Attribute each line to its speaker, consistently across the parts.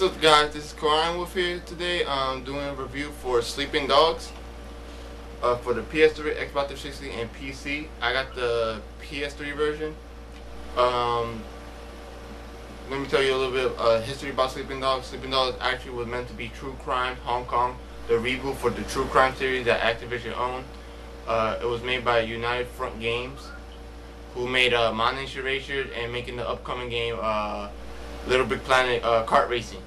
Speaker 1: What's up, guys? This is CodeIronWolf here today. I'm doing a review for Sleeping Dogs for the PS3, Xbox 360, and PC. I got the PS3 version. Um, Let me tell you a little bit of history about Sleeping Dogs. Sleeping Dogs actually was meant to be True Crime Hong Kong, the reboot for the True Crime series that Activision owned. It was made by United Front Games, who made Mining Erasure and making the upcoming game Little Big Planet kart racing.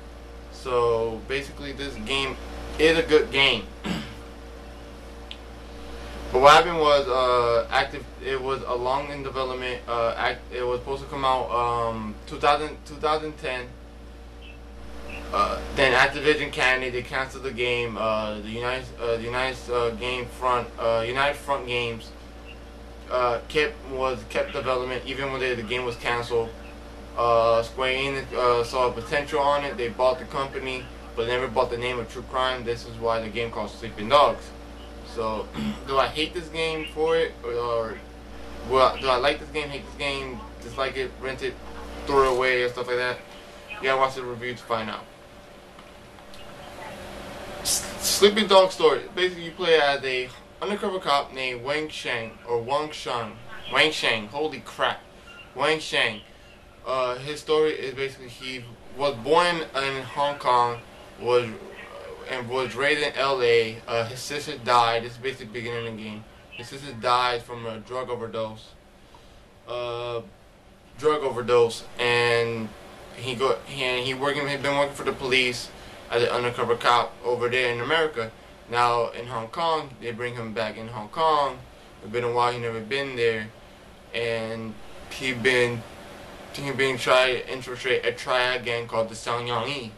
Speaker 1: So basically, this game is a good game. But what happened was, it was a long in development. It was supposed to come out 2010. Then Activision Canada, they canceled the game. The United Front Games kept development even when the game was canceled. Square Enix saw potential on it. They bought the company, but never bought the name of True Crime. This is why the game called Sleeping Dogs. So, do I hate this game for it, or do I like this game, hate this game, dislike it, rent it, throw it away, or stuff like that? You gotta watch the review to find out. Sleeping Dog story. Basically, you play as a undercover cop named Wang Shang. Holy crap, Wang Shang. His story is basically he was born in Hong Kong, was raised in LA. His sister died. This is basically the beginning of the game. His sister died from a drug overdose. And he'd been working for the police as an undercover cop over there in America. Now in Hong Kong, they bring him back in Hong Kong. It's been a while. He never been there, and he been trying to infiltrate a triad gang called the Xiangyang.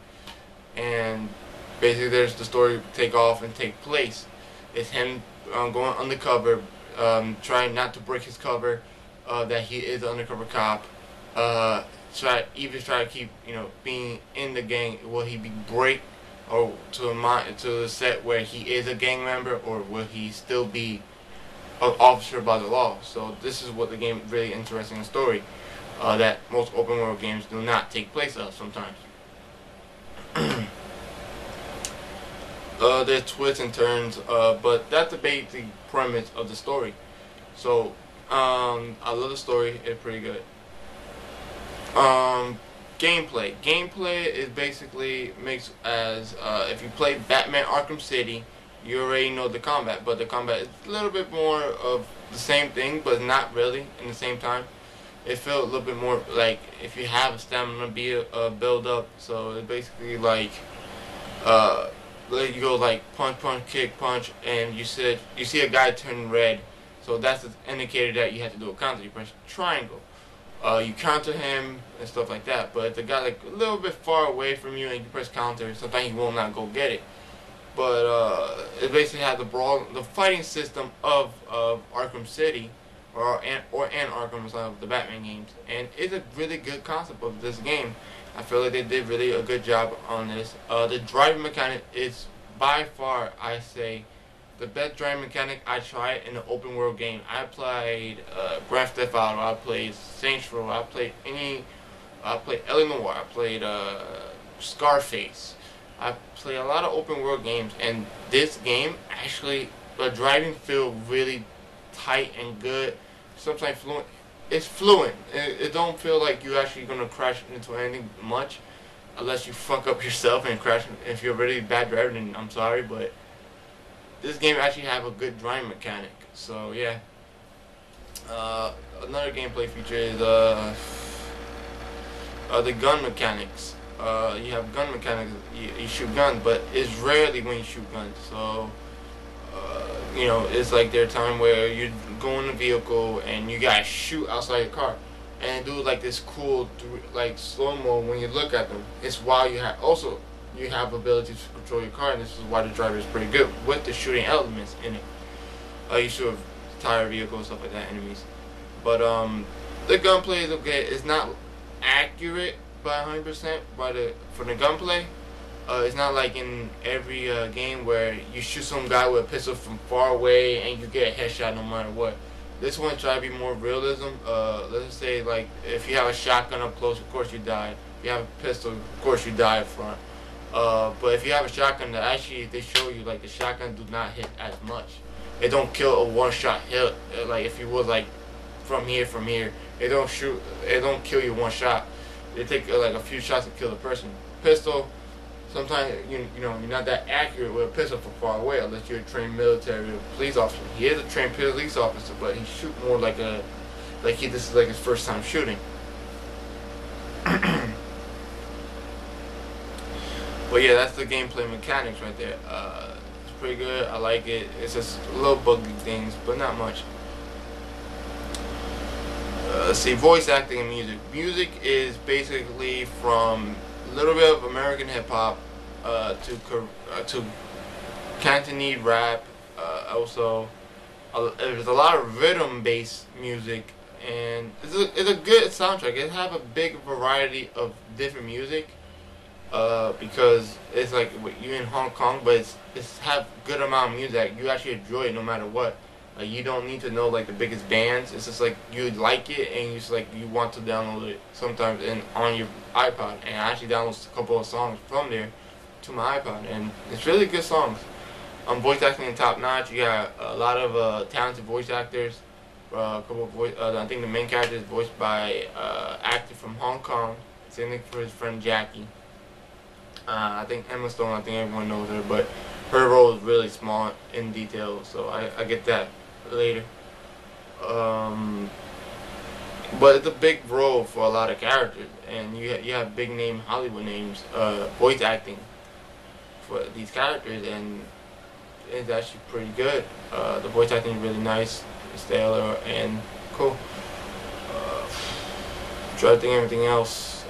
Speaker 1: And basically, there's the story take off and take place. It's him going undercover, trying not to break his cover, that he is an undercover cop. Try to keep being in the gang. Will he be break or to the set where he is a gang member, or will he still be an officer by the law? So this is what the game really interesting story that most open world games do not take place of sometimes. There's twists and turns, but that's the basic premise of the story. So, I love the story. It's pretty good. Gameplay. Gameplay is basically makes as if you play Batman Arkham City, you already know the combat, but the combat is a little bit more of the same thing, but not really in the same time. It feels a little bit more like if you have a stamina build up. So it's basically like you go like punch, punch, kick, punch, and you see a guy turn red. So that's an indicator that you have to do a counter. You press triangle. You counter him and stuff like that. But if the guy like a little bit far away from you and you press counter, sometimes he will not go get it. But it basically has the fighting system of Arkham City. Or Arkham of the Batman games, and it's a really good concept of this game. I feel like they did really a good job on this. The driving mechanic is by far, I say, the best driving mechanic I tried in an open world game. I played Grand Theft Auto, I played Saints Row, I played Eleanor, I played Scarface. I played a lot of open world games, and this game actually the driving feel really tight and good. Sometimes fluent. It's fluent. It don't feel like you're actually gonna crash into anything much, unless you fuck up yourself and crash. If you're a really bad driver, then I'm sorry, but this game actually have a good driving mechanic. So yeah. Another gameplay feature is the gun mechanics. You have gun mechanics. You shoot guns, but it's rarely when you shoot guns. So. It's like their time where you go in a vehicle and you gotta shoot outside your car and do like this cool like slow-mo when you look at them. It's while you have ability to control your car, and this is why the driver is pretty good with the shooting elements in it. You shoot tire vehicles, stuff like that, enemies. But the gunplay is okay. It's not accurate by 100% for the gunplay. It's not like in every game where you shoot some guy with a pistol from far away and you get a headshot no matter what. This one try to be more realism. Let's just say like if you have a shotgun up close, of course you die. If you have a pistol, of course you die up front. But if you have a shotgun, that actually they show you like the shotgun do not hit as much. It don't kill a one-shot hit. Like if you was like from here, it don't shoot. It don't kill you one shot. They take like a few shots to kill the person. Pistol, sometimes you're not that accurate with a pistol from far away unless you're a trained military or police officer. He is a trained police officer, but he shoot more like this is like his first time shooting. But yeah, that's the gameplay mechanics right there. It's pretty good. I like it. It's just little buggy things, but not much. Let's see, voice acting and music. Music is basically from a little bit of American hip hop to Cantonese rap. Also, there's a lot of rhythm-based music, and it's a good soundtrack. It have a big variety of different music. Because it's like you in Hong Kong, but it's have good amount of music. You actually enjoy it no matter what. You don't need to know like the biggest bands. It's just like you like it and you want to download it sometimes on your iPod. And I actually download a couple of songs from there to my iPod, and it's really good songs. Voice acting in top notch. You got a lot of talented voice actors. A couple of I think the main character is voiced by actor from Hong Kong. Same thing for his friend Jackie. I think Emma Stone, I think everyone knows her, but her role is really small in detail, so I get that later. But it's a big role for a lot of characters, and you have big name Hollywood names voice acting for these characters, and it's actually pretty good. The voice acting is really nice, stellar, and cool. Try to think of anything else.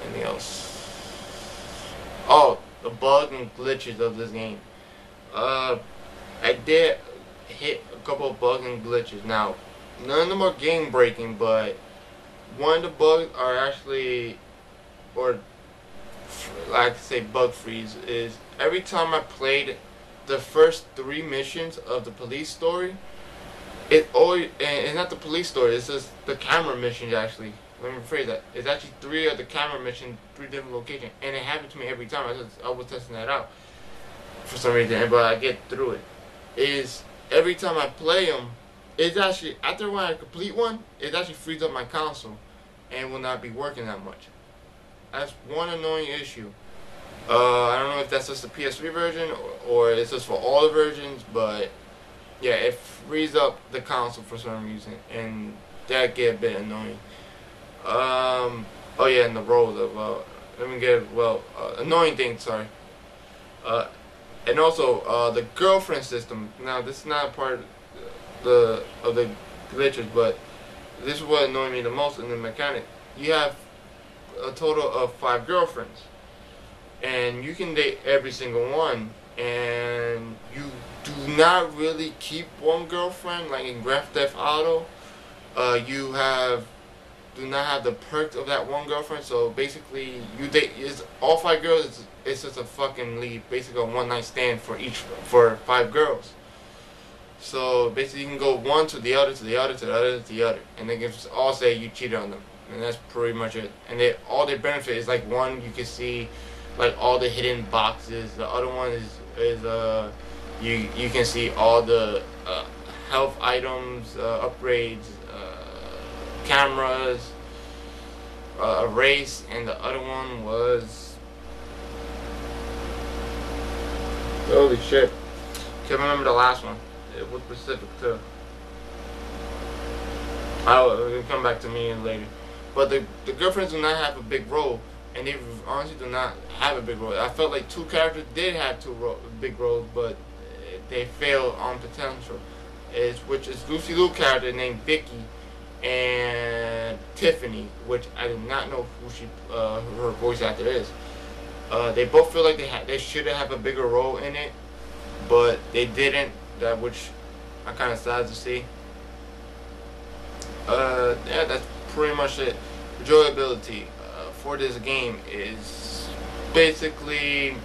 Speaker 1: Oh, the bugs and glitches of this game. I did hit a couple of bugs and glitches. Now, none of them are game breaking, but one of the bugs are actually, or like I say, bug freeze, is every time I played the first 3 missions of the police story, it always, and it's not the police story, it's just the camera missions actually. Let me rephrase that. It's actually 3 of the camera missions, 3 different locations, and it happened to me every time. I was testing that out for some reason, but I get through it. Is every time I play them, it's actually after when I complete one, it actually frees up my console and will not be working that much. That's one annoying issue. I don't know if that's just the PS3 version or it's just for all the versions, but yeah, it frees up the console for some reason, and that get a bit annoying. Oh yeah, and the roles of annoying thing. Sorry. And also the girlfriend system. Now this is not part of the glitches, but this is what annoyed me the most in the mechanic. You have a total of 5 girlfriends, and you can date every single one, and you do not really keep one girlfriend like in Grand Theft Auto. You do not have the perks of that one girlfriend, so basically you date all 5 girls. It's just a fucking lead, basically a one-night stand for 5 girls. So basically you can go one to the other, to the other, to the other, to the other, and they can just all say you cheated on them, and that's pretty much it. And all their benefit is like one, you can see like all the hidden boxes. The other one is you can see all the health items, upgrades, cameras, a race, and the other one was, holy shit, can't remember the last one. It was specific too. It'll come back to me later. But the girlfriends do not have a big role, and they honestly do not have a big role. I felt like 2 characters did have 2 big roles, but they failed on potential. Which is Lucy Liu character named Vicky, and Tiffany, which I do not know who her voice actor is. They both feel like they should have a bigger role in it, but they didn't. That which I'm kind of sad to see. Yeah, that's pretty much it. Enjoyability for this game is basically,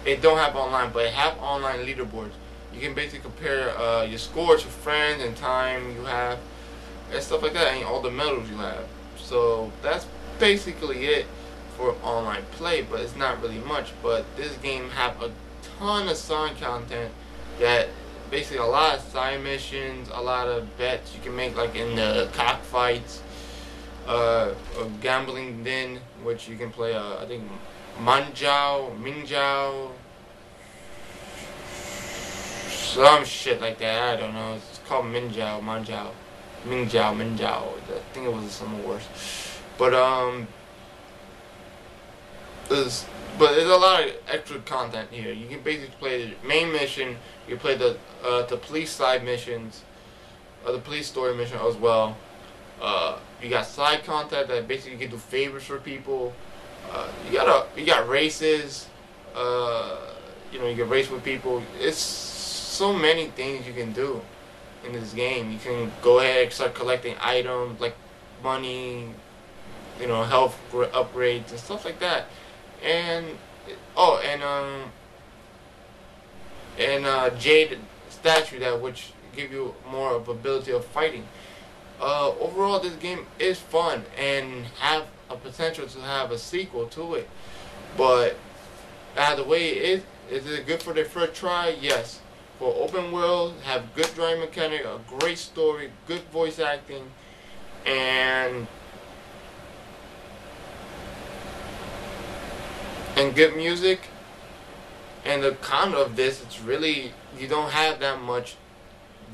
Speaker 1: it don't have online, but it have online leaderboards. You can basically compare your scores, your friends, and time you have, and stuff like that, and all the medals you have. So that's basically it for online play, but it's not really much. But this game have a ton of side content that basically a lot of side missions, a lot of bets you can make, like in the cockfights, a gambling den, which you can play. I think Mingjiao, some shit like that. I don't know. It's called Mingjiao. I think it was something worse. But there's a lot of extra content here. You can basically play the main mission. You can play the police side missions, the police story mission as well. You got side content that basically you can do favors for people. You got races. You can race with people. It's so many things you can do in this game. You can go ahead and start collecting items like money, health upgrades and stuff like that. And jade statue that which give you more of ability of fighting. Overall, this game is fun and have a potential to have a sequel to it. But the way it is it good for the first try? Yes. For open world, have good driving mechanic, a great story, good voice acting, and good music. And the con of this, it's really, you don't have that much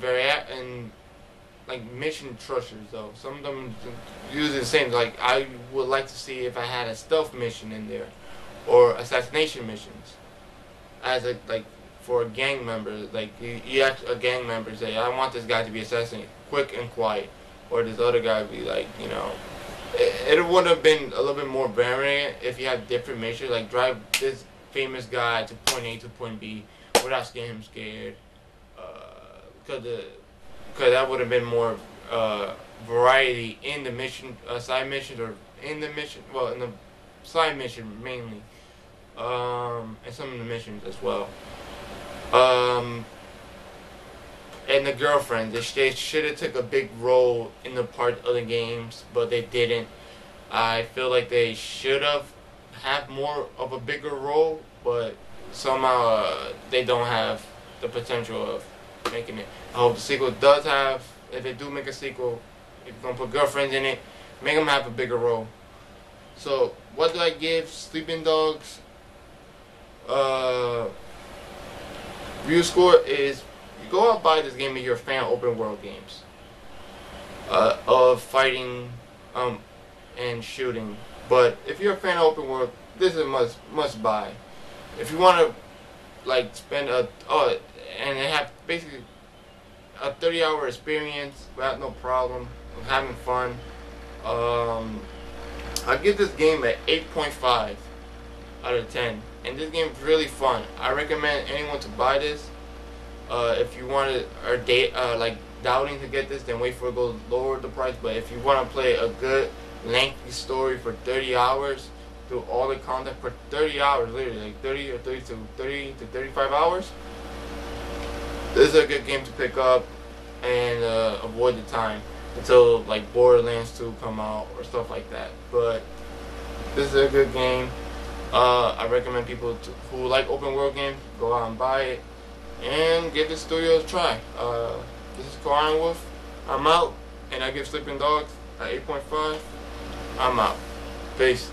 Speaker 1: and like mission trushers though. Some of them use the same. Like I would like to see if I had a stealth mission in there, or assassination missions, as a for a gang member. Like you ask a gang member, say, I want this guy to be assassinated quick and quiet, or this other guy would be like, it would have been a little bit more variant if you had different missions, like drive this famous guy to point A to point B without getting him scared, because that would have been more variety in the mission, side missions, or in the mission, in the side mission mainly, and some of the missions as well. And the girlfriend, they should have took a big role in the part of the games, but they didn't. I feel like they should have had more of a bigger role, but somehow they don't have the potential of making it. I hope the sequel does have, if they do make a sequel, if you're going to put girlfriends in it, make them have a bigger role. So, what do I give Sleeping Dogs? Review score is, you go out and buy this game if you're a fan of open world games, of fighting and shooting. But if you're a fan of open world, this is a must buy. If you want to spend and they have basically a 30-hour experience without no problem of having fun. I give this game an 8.5 out of 10, and this game is really fun. I recommend anyone to buy this. If you want to, doubting to get this, then wait for it to go lower the price. But if you want to play a good lengthy story for 30 hours, do all the content for 30 hours, literally 30 to 35 hours, this is a good game to pick up and avoid the time until Borderlands 2 come out or stuff like that. But this is a good game. I recommend people who like open world games, go out and buy it and give this studio a try. This is CodeIronWolf. I'm out, and I give Sleeping Dogs an 8.5. I'm out. Peace.